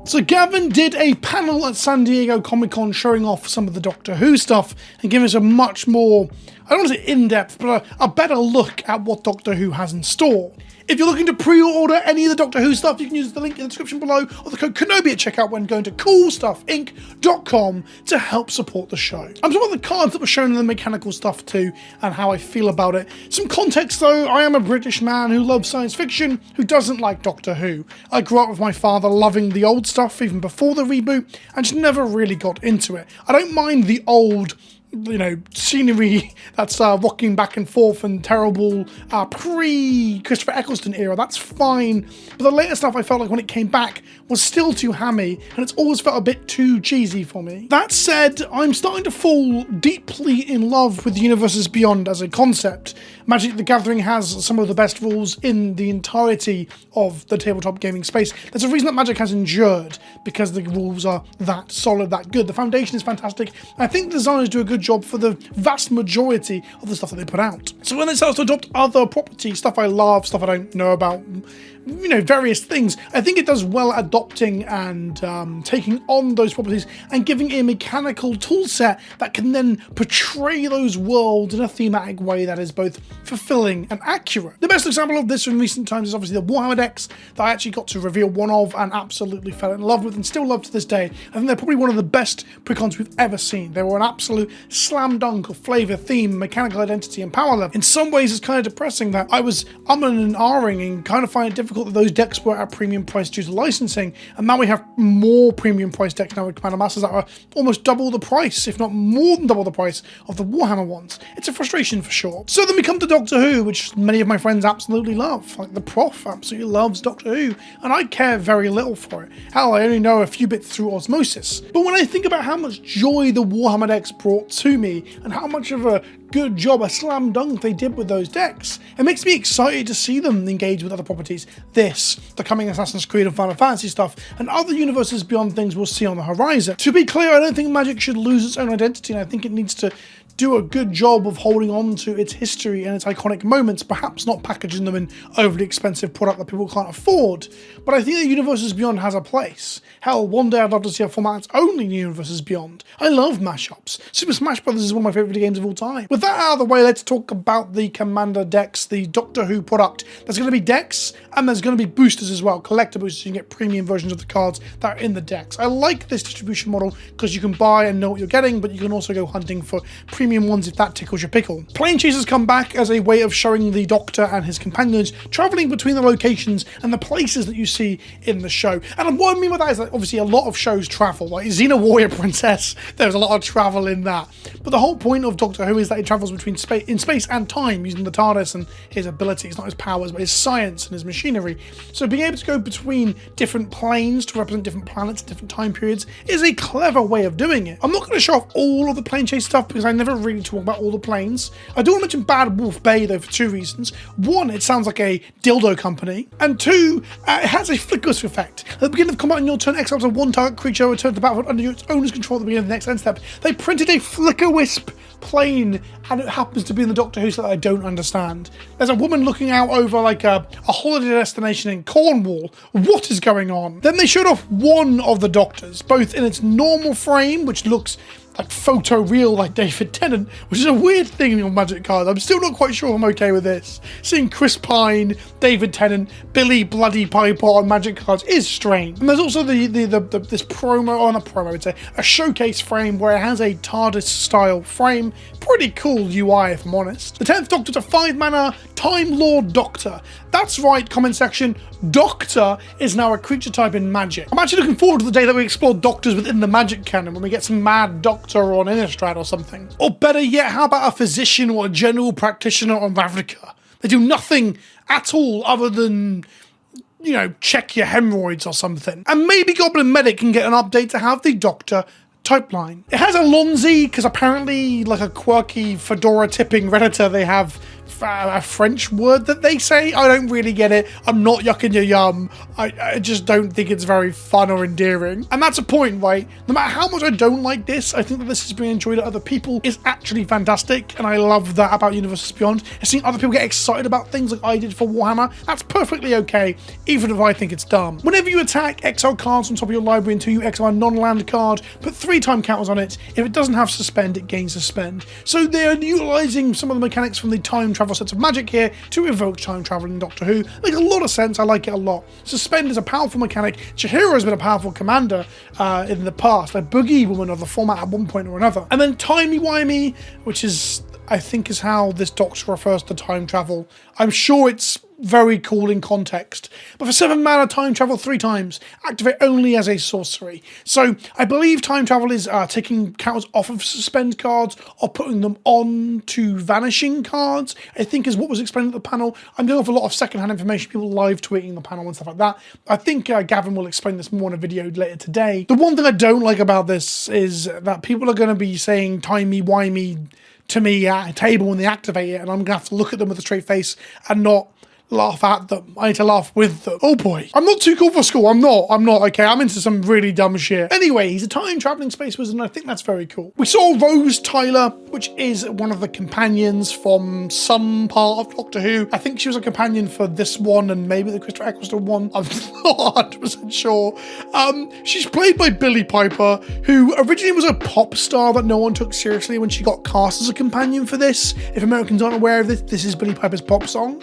So Gavin did a panel at San Diego Comic-Con showing off some of the Doctor Who stuff and giving us a much more, I don't want to say in-depth, but a better look at what Doctor Who has in store. If you're looking to pre-order any of the Doctor Who stuff, you can use the link in the description below or the code Kenobi at checkout when going to coolstuffinc.com to help support the show. I'm talking about the cards that were shown in the mechanical stuff too and how I feel about it. Some context though, I am a British man who loves science fiction, who doesn't like Doctor Who. I grew up with my father loving the old stuff even before the reboot and just never really got into it. I don't mind the old, you know, scenery that's walking back and forth and terrible pre-Christopher Eccleston era, that's fine. But the later stuff I felt like when it came back was still too hammy and it's always felt a bit too cheesy for me. That said, I'm starting to fall deeply in love with Universes Beyond as a concept. Magic the Gathering has some of the best rules in the entirety of the tabletop gaming space. There's a reason that Magic has endured, because the rules are that solid, that good. The foundation is fantastic. I think the designers do a good job for the vast majority of the stuff that they put out. So when it starts to adopt other properties, stuff I love, stuff I don't know about, you know, various things, I think it does well at adopting and taking on those properties and giving a mechanical tool set that can then portray those worlds in a thematic way that is both fulfilling and accurate. The best example of this from recent times is obviously the Warhammer decks that I actually got to reveal one of and absolutely fell in love with and still love to this day. I think they're probably one of the best precons we've ever seen. They were an absolute slam dunk of flavour, theme, mechanical identity and power level. In some ways it's kind of depressing that I was umming and ahhing and kind of find it difficult that those decks were at a premium price due to licensing, and now we have more premium price decks now with Commander Masters that are almost double the price, if not more than double the price of the Warhammer ones. It's a frustration for sure. So then we come to Doctor Who, which many of my friends absolutely love. Like the Prof absolutely loves Doctor Who, and I care very little for it. Hell, I only know a few bits through osmosis. But when I think about how much joy the Warhammer decks brought to me, and how much of a good job, a slam dunk they did with those decks, it makes me excited to see them engage with other properties. This, the coming Assassin's Creed and Final Fantasy stuff, and other Universes Beyond things we'll see on the horizon. To be clear, I don't think Magic should lose its own identity, and I think it needs to do a good job of holding on to its history and its iconic moments, perhaps not packaging them in overly expensive product that people can't afford. But I think that Universes Beyond has a place. Hell, one day I'd love to see a format that's only Universes Beyond. I love mashups. Super Smash Bros. Is one of my favourite games of all time. With that out of the way, let's talk about the Commander decks, the Doctor Who product. There's going to be decks, and there's going to be boosters as well, collector boosters, so you can get premium versions of the cards that are in the decks. I like this distribution model because you can buy and know what you're getting, but you can also go hunting for premium ones if that tickles your pickle. Plane Chasers come back as a way of showing the Doctor and his companions travelling between the locations and the places that you see in the show. And what I mean by that is that obviously a lot of shows travel, like Xena Warrior Princess, there's a lot of travel in that. But the whole point of Doctor Who is that he travels between space and time using the TARDIS and his abilities, not his powers, but his science and his machinery. So being able to go between different planes to represent different planets at different time periods is a clever way of doing it. I'm not going to show off all of the plane chase stuff because I never really talk about all the planes. I do want to mention Bad Wolf Bay though for two reasons. One, it sounds like a dildo company, and two, it has a flickers effect. At the beginning of combat on your turn, exiles a one target creature returns to the battlefield under its owner's control at the beginning of the next end step. They printed a flicker wisp plane and it happens to be in the Doctor Who that I don't understand. There's a woman looking out over like a holiday destination in Cornwall. What is going on? Then they showed off one of the Doctors, both in its normal frame, which looks like photo real like David Tennant, which is a weird thing in your Magic cards. I'm still not quite sure I'm okay with this. Seeing Chris Pine, David Tennant, Billy Bloody Piper on Magic cards is strange. And there's also this promo, or not promo, I would say, a showcase frame where it has a TARDIS style frame. Pretty cool UI if I'm honest. The 10th Doctor's a 5-mana Time Lord Doctor. That's right, comment section, Doctor is now a creature type in Magic. I'm actually looking forward to the day that we explore Doctors within the Magic canon, when we get some mad Doctor on Innistrad or something. Or better yet, how about a physician or a general practitioner on Ravnica? They do nothing at all other than, you know, check your hemorrhoids or something. And maybe Goblin Medic can get an update to have the Doctor type line. It has a Lonzi, because apparently, like a quirky fedora tipping Redditor they have a French word that they say. I don't really get it. I'm not yucking your yum. I just don't think it's very fun or endearing. And that's a point, right? No matter how much I don't like this, I think that this has been enjoyed at other people is actually fantastic. And I love that about Universes Beyond. And seeing other people get excited about things like I did for Warhammer, that's perfectly okay, even if I think it's dumb. Whenever you attack, exile cards on top of your library until you exile a non-land card, put 3 time counters on it. If it doesn't have suspend, it gains suspend. So they are utilizing some of the mechanics from the time travel sets of Magic here to evoke time travel in Doctor Who. Makes a lot of sense. I like it a lot. Suspend is a powerful mechanic. Chihiro has been a powerful commander in the past, like Boogie Woman of the format at one point or another. And then Timey-Wimey, which is, I think, is how this Doctor refers to time travel. I'm sure it's very cool in context. But for 7 mana, time travel 3 times. Activate only as a sorcery. So I believe time travel is taking counters off of suspend cards or putting them on to vanishing cards, I think is what was explained at the panel. I'm going off a lot of secondhand information, people live tweeting the panel and stuff like that. I think Gavin will explain this more in a video later today. The one thing I don't like about this is that people are going to be saying timey-wimey to me at a table when they activate it, and I'm going to have to look at them with a straight face and not laugh at them. I need to laugh with them. Oh boy. I'm not too cool for school. I'm not. Okay, I'm into some really dumb shit. Anyway, he's a time traveling space wizard, and I think that's very cool. We saw Rose Tyler, which is one of the companions from some part of Doctor Who. I think she was a companion for this one and maybe the Christopher Eccleston one. I'm not 100% sure. She's played by Billie Piper, who originally was a pop star that no one took seriously when she got cast as a companion for this. If Americans aren't aware of this, this is Billie Piper's pop song.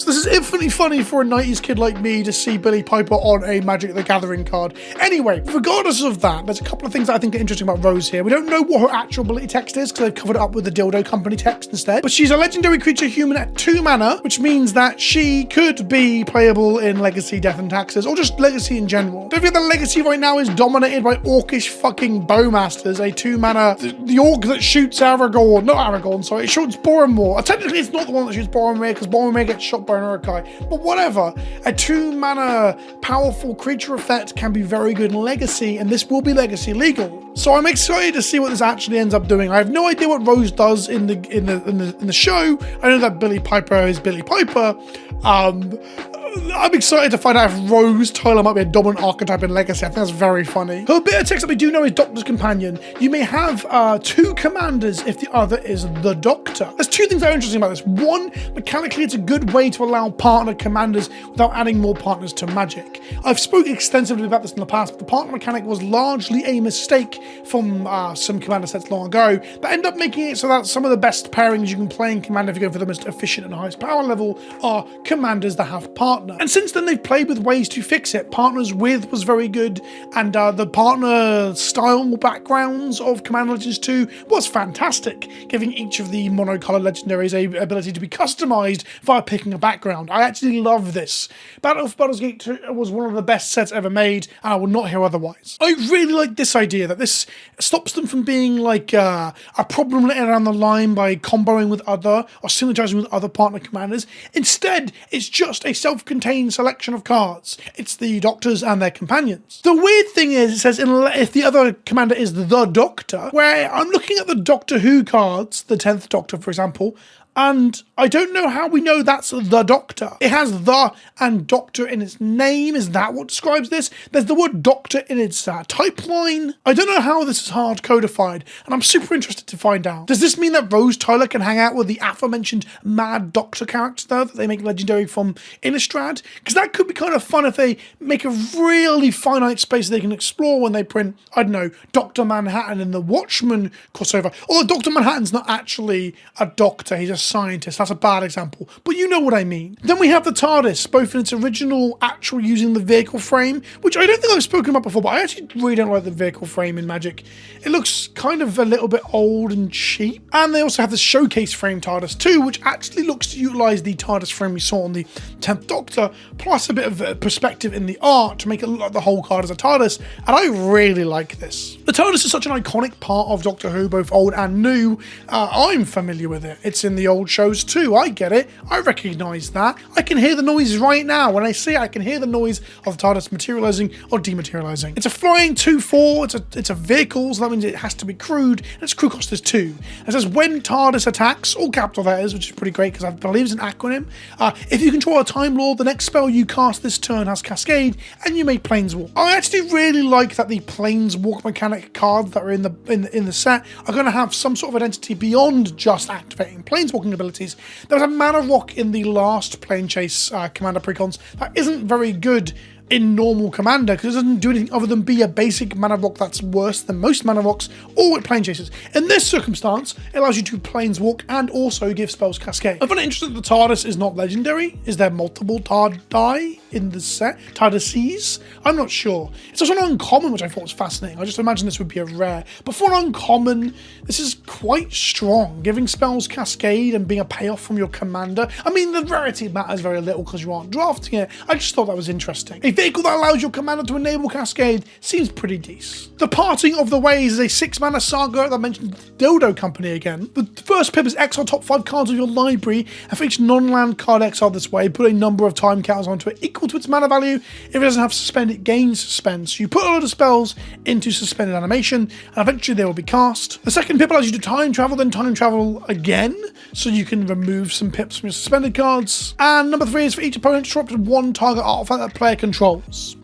This is infinitely funny for a 90s kid like me to see Billie Piper on a Magic the Gathering card. Anyway, regardless of that, there's a couple of things that I think are interesting about Rose here. We don't know what her actual ability text is because they've covered it up with the Dildo Company text instead. But she's a legendary creature human at 2 mana, which means that she could be playable in Legacy, Death and Taxes, or just Legacy in general. Don't forget that Legacy right now is dominated by orcish fucking Bowmasters, a 2 mana, the orc that shoots Aragorn, not Aragorn, sorry, it shoots Boromir. Technically, it's not the one that shoots Boromir because Boromir gets shot by an Urukai, but whatever. A 2 mana powerful creature effect can be very good in Legacy, and this will be Legacy legal. So I'm excited to see what this actually ends up doing. I have no idea what Rose does in the show. I know that Billie Piper is Billie Piper. I'm excited to find out if Rose Tyler might be a dominant archetype in Legacy. I think that's very funny. Her bit of text that we do know is Doctor's Companion. You may have 2 commanders if the other is the Doctor. There's 2 things that are interesting about this. One, mechanically, it's a good way to allow partner commanders without adding more partners to Magic. I've spoken extensively about this in the past, but the partner mechanic was largely a mistake from some commander sets long ago that end up making it so that some of the best pairings you can play in Commander if you go for the most efficient and highest power level are commanders that have partner. And since then, they've played with ways to fix it. Partners with was very good, and the partner style backgrounds of Commander Legends 2 was fantastic, giving each of the monocolor legendaries a ability to be customized via picking a background. I actually love this. Battle for Baldur's Gate 2 was one of the best sets ever made, and I will not hear otherwise. I really like this idea that this stops them from being like a problem later down the line by comboing with other or synergizing with other partner commanders. Instead, it's just a self-contained selection of cards. It's the Doctors and their companions. The weird thing is, it says if the other commander is the Doctor, where I'm looking at the Doctor Who cards, the 10th Doctor, for example, and I don't know how we know that's the Doctor. It has the and Doctor in its name. Is that what describes this? There's the word Doctor in its type line. I don't know how this is hard codified, and I'm super interested to find out. Does this mean that Rose Tyler can hang out with the aforementioned Mad Doctor character though, that they make legendary from Innistrad? Because that could be kind of fun if they make a really finite space they can explore when they print, I don't know, Dr. Manhattan in the Watchmen crossover. Although Dr. Manhattan's not actually a doctor, he's a scientist. That's a bad example, but you know what I mean. Then we have the TARDIS, both in its original actual using the vehicle frame, which I don't think I've spoken about before, but I actually really don't like the vehicle frame in Magic. It looks kind of a little bit old and cheap. And they also have the showcase frame TARDIS too, which actually looks to utilize the TARDIS frame we saw on the 10th Doctor, plus a bit of perspective in the art to make it look like the whole card as a TARDIS, and I really like this. The TARDIS is such an iconic part of Doctor Who, both old and new. I'm familiar with it. It's in the old shows too. I get it. I recognise that. I can hear the noise right now. When I see it, I can hear the noise of the TARDIS materialising or dematerialising. It's a flying 2-4. It's a vehicle, so that means it has to be crewed, and its crew cost is 2. It says when TARDIS attacks, all capital letters, which is pretty great because I believe it's an acronym. If you control a Time Lord, the next spell you cast this turn has Cascade, and you may Planeswalk. I actually really like that the Planeswalk mechanic cards that are in the set are going to have some sort of identity beyond just activating Planeswalking abilities. There was a Mana Rock in the last Plane Chase Commander Precons that isn't very good in normal Commander because it doesn't do anything other than be a basic Mana Rock that's worse than most Mana Rocks or with Plane Chasers. In this circumstance, it allows you to Planeswalk and also give spells Cascade. I find it interesting that the TARDIS is not legendary. Is there multiple TARDI in the set? TARDISes? I'm not sure. It's also an uncommon, which I thought was fascinating. I just imagine this would be a rare. But for an uncommon, this is quite strong. Giving spells Cascade and being a payoff from your Commander. I mean, the rarity matters very little because you aren't drafting it. I just thought that was interesting. A vehicle that allows your Commander to enable Cascade seems pretty decent. The Parting of the Ways is a 6-mana saga that mentioned Dildo Company again. The first pip is exile top 5 cards of your library, and for each non-land card exiled this way, put a number of time counters onto it equal to its mana value. If it doesn't have suspend, it gains suspend. So you put a lot of spells into suspended animation, and eventually they will be cast. The second pip allows you to time travel, then time travel again, so you can remove some pips from your suspended cards. And number 3 is for each opponent, disrupt one target artifact that player controls.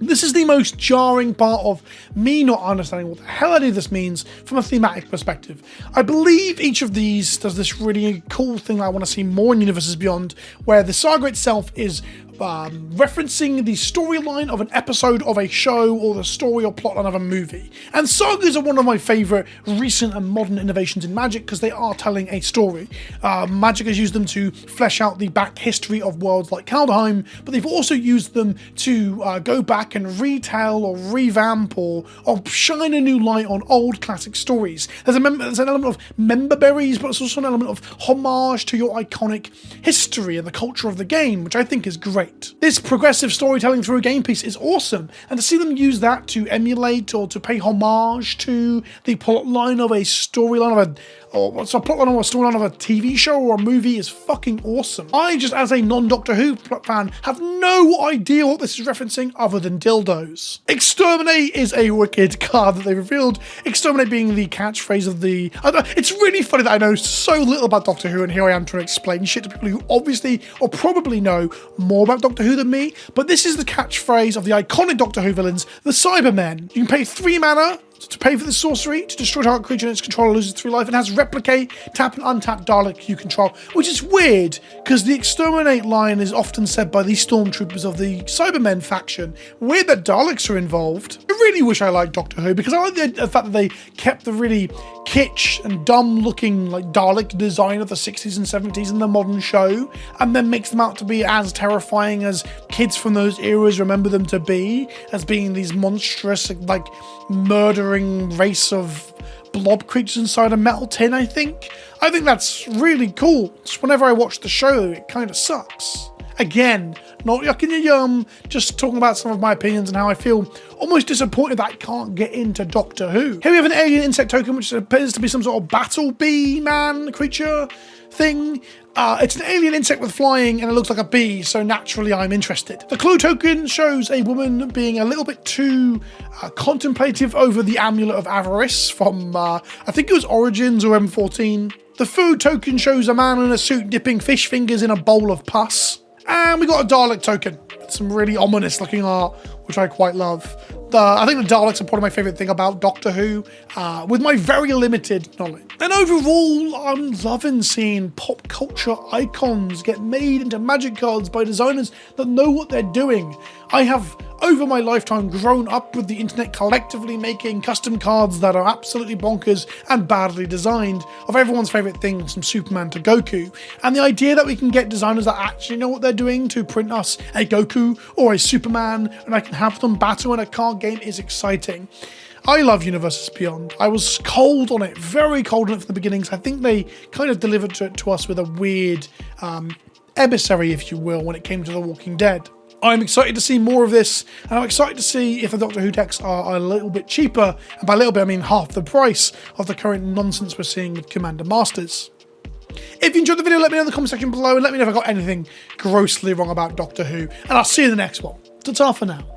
This is the most jarring part of me not understanding what the hell any of this means from a thematic perspective. I believe each of these does this really cool thing that I want to see more in Universes Beyond, where the saga itself is referencing the storyline of an episode of a show or the story or plotline of a movie. And sagas are one of my favourite recent and modern innovations in Magic because they are telling a story. Magic has used them to flesh out the back history of worlds like Kaldheim, but they've also used them to go back and retell or revamp or shine a new light on old classic stories. There's an element of member berries, but it's also an element of homage to your iconic history and the culture of the game, which I think is great. This progressive storytelling through a game piece is awesome, and to see them use that to emulate or to pay homage to the plotline of a storyline of a TV show or a movie is fucking awesome. I just, as a non-Doctor Who fan, have no idea what this is referencing other than dildos. Exterminate is a wicked card that they revealed. Exterminate being the catchphrase of the... It's really funny that I know so little about Doctor Who, and here I am trying to explain shit to people who obviously or probably know more about Doctor Who than me, but this is the catchphrase of the iconic Doctor Who villains, the Cybermen. You can pay 3 mana to pay for the sorcery to destroy target creature and its controller loses 3 life, and has replicate, tap and untap Dalek you control, which is weird because the exterminate line is often said by the stormtroopers of the Cybermen faction. Weird that Daleks are involved. I really wish I liked Doctor Who because I like the fact that they kept the really kitsch and dumb looking like Dalek design of the 60s and 70s in the modern show, and then makes them out to be as terrifying as kids from those eras remember them to be, as being these monstrous like murdering race of blob creatures inside a metal tin. I think that's really cool. Just whenever I watch the show, it kind of sucks. Again, not yucking your yum, just talking about some of my opinions and how I feel almost disappointed that I can't get into Doctor Who. Here we have an alien insect token, which appears to be some sort of battle bee man creature thing. It's an alien insect with flying and it looks like a bee, so naturally I'm interested. The clue token shows a woman being a little bit too contemplative over the Amulet of Avarice from, I think it was Origins or M14. The food token shows a man in a suit dipping fish fingers in a bowl of pus. And we got a Dalek token. Some really ominous looking art, which I quite love. I think the Daleks are probably my favourite thing about Doctor Who, with my very limited knowledge. And overall, I'm loving seeing pop culture icons get made into Magic cards by designers that know what they're doing. I have, over my lifetime, grown up with the internet collectively making custom cards that are absolutely bonkers and badly designed, of everyone's favourite things from Superman to Goku. And the idea that we can get designers that actually know what they're doing to print us a Goku or a Superman, and I can have them battle in a card game is exciting. I love Universes Beyond. I was cold on it, very cold on it from the beginnings. I think they kind of delivered it to us with a weird emissary, if you will, when it came to The Walking Dead. I'm excited to see more of this, and I'm excited to see if the Doctor Who decks are a little bit cheaper, and by a little bit I mean half the price of the current nonsense we're seeing with Commander Masters. If you enjoyed the video, let me know in the comment section below and let me know if I got anything grossly wrong about Doctor Who. And I'll see you in the next one. Ta-ta for now.